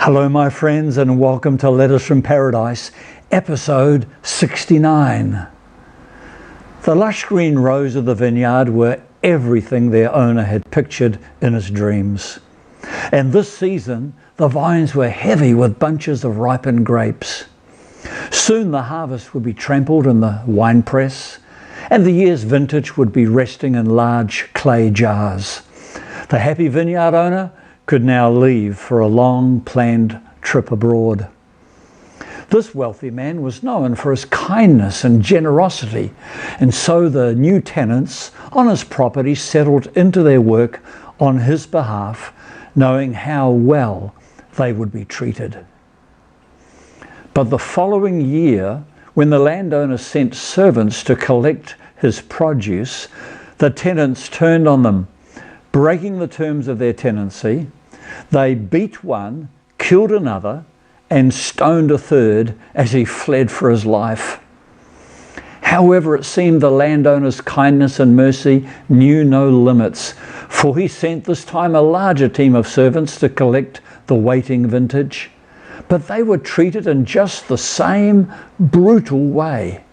Hello, my friends, and welcome to Letters from Paradise, episode 69. The lush green rows of the vineyard were everything their owner had pictured in his dreams. And this season, the vines were heavy with bunches of ripened grapes. Soon the harvest would be trampled in the winepress, and the year's vintage would be resting in large clay jars. The happy vineyard owner could now leave for a long-planned trip abroad. This wealthy man was known for his kindness and generosity, and so the new tenants on his property settled into their work on his behalf, knowing how well they would be treated. But the following year, when the landowner sent servants to collect his produce, the tenants turned on them, breaking the terms of their tenancy. They beat one, killed another, and stoned a third as he fled for his life. However, it seemed the landowner's kindness and mercy knew no limits, for he sent this time a larger team of servants to collect the waiting vintage. But they were treated in just the same brutal way.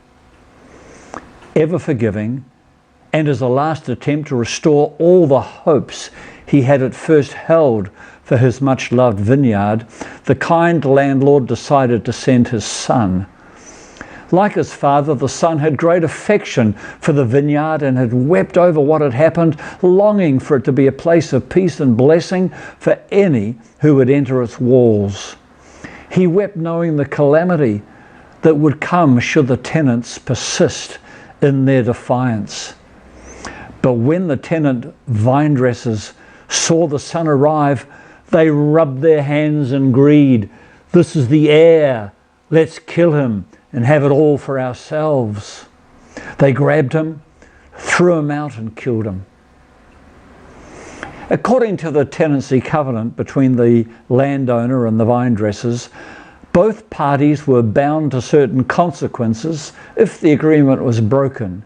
Ever forgiving, and as a last attempt to restore all the hopes he had at first held for his much-loved vineyard, the kind landlord decided to send his son. Like his father, the son had great affection for the vineyard and had wept over what had happened, longing for it to be a place of peace and blessing for any who would enter its walls. He wept knowing the calamity that would come should the tenants persist in their defiance. But when the tenant vine dressers saw the son arrive, they rubbed their hands in greed. "This is the heir. Let's kill him and have it all for ourselves." They grabbed him, threw him out and killed him. According to the tenancy covenant between the landowner and the vine dressers, both parties were bound to certain consequences if the agreement was broken.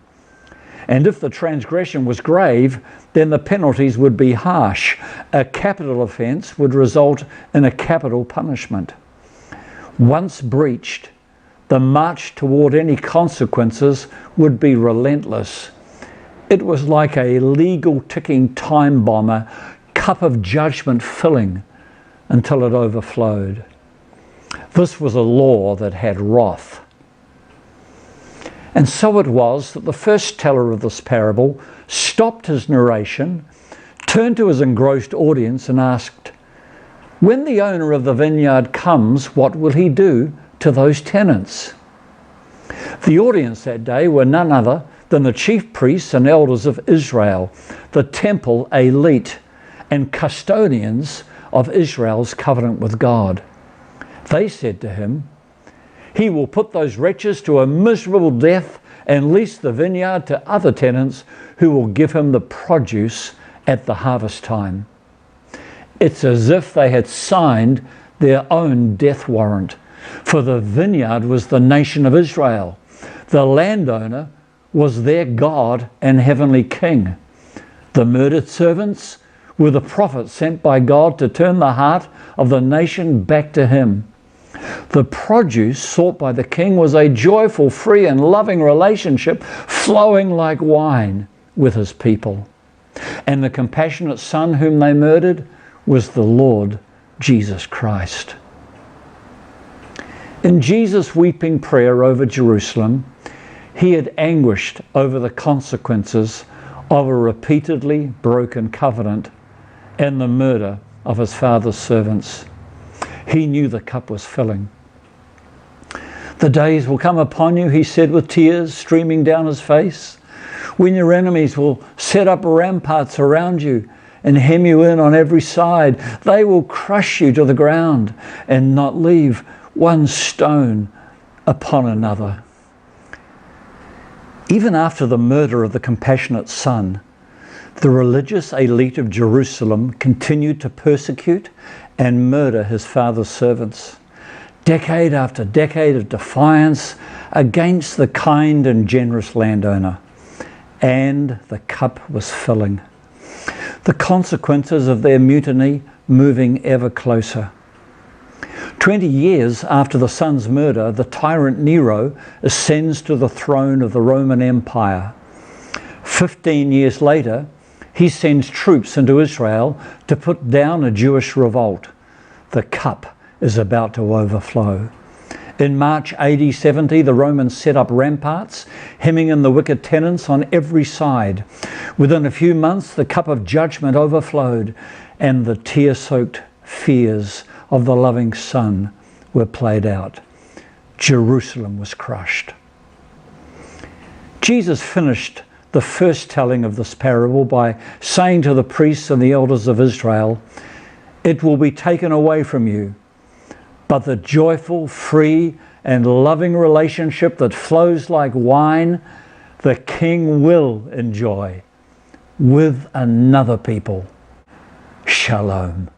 And if the transgression was grave, then the penalties would be harsh. A capital offence would result in a capital punishment. Once breached, the march toward any consequences would be relentless. It was like a legal ticking time bomb, a cup of judgment filling until it overflowed. This was a law that had wrath. And so it was that the first teller of this parable stopped his narration, turned to his engrossed audience and asked, "When the owner of the vineyard comes, what will he do to those tenants?" The audience that day were none other than the chief priests and elders of Israel, the temple elite and custodians of Israel's covenant with God. They said to him, "He will put those wretches to a miserable death and lease the vineyard to other tenants who will give him the produce at the harvest time." It's as if they had signed their own death warrant, for the vineyard was the nation of Israel. The landowner was their God and heavenly king. The murdered servants were the prophets sent by God to turn the heart of the nation back to him. The produce sought by the king was a joyful, free and loving relationship flowing like wine with his people. And the compassionate son whom they murdered was the Lord Jesus Christ. In Jesus' weeping prayer over Jerusalem, he had anguished over the consequences of a repeatedly broken covenant and the murder of his father's servants. He knew the cup was filling. "The days will come upon you," he said with tears streaming down his face, "when your enemies will set up ramparts around you and hem you in on every side. They will crush you to the ground and not leave one stone upon another." Even after the murder of the compassionate son, the religious elite of Jerusalem continued to persecute and murder his father's servants. Decade after decade of defiance against the kind and generous landowner. And the cup was filling. The consequences of their mutiny moving ever closer. 20 years after the son's murder, the tyrant Nero ascends to the throne of the Roman Empire. 15 years later, he sends troops into Israel to put down a Jewish revolt. The cup is about to overflow. In March AD 70, the Romans set up ramparts, hemming in the wicked tenants on every side. Within a few months, the cup of judgment overflowed, and the tear-soaked fears of the loving Son were played out. Jerusalem was crushed. Jesus finished the first telling of this parable by saying to the priests and the elders of Israel, "It will be taken away from you, but the joyful, free, and loving relationship that flows like wine, the King will enjoy with another people." Shalom.